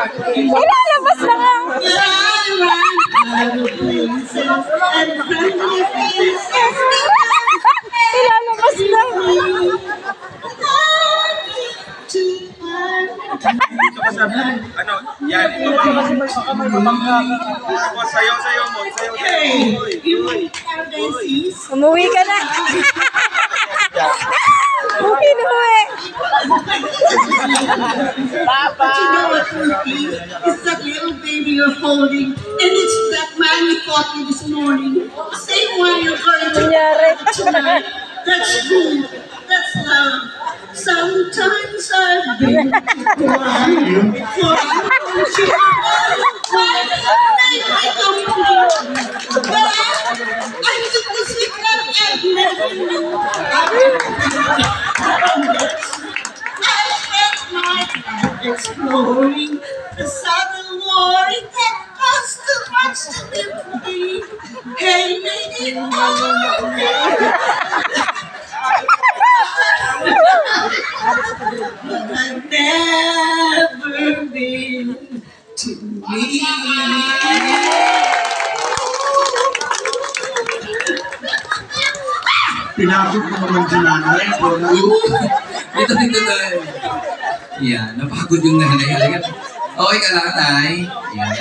Ilalabas na nga. Ilalabas na. Ano, yan, ito ba? Sayaw-sayaw mo, Umuwi ka na. Inuwi. But you know what, Ruthie? It's that little baby you're holding, and it's that man you fought me this morning. The same one you're going to Nangyari. tonight. That's true. That's love. Sometimes I've been crying for you. Why make me complete? But I took the secret and never knew. I spent my life exploring the southern glory that cost too much to live free. Hey, lady, I've never been to me. Pinagod ko naman si nanay. Dito tayo. Yan, napagod yung nanay. Okay ka lang, nay. Yan.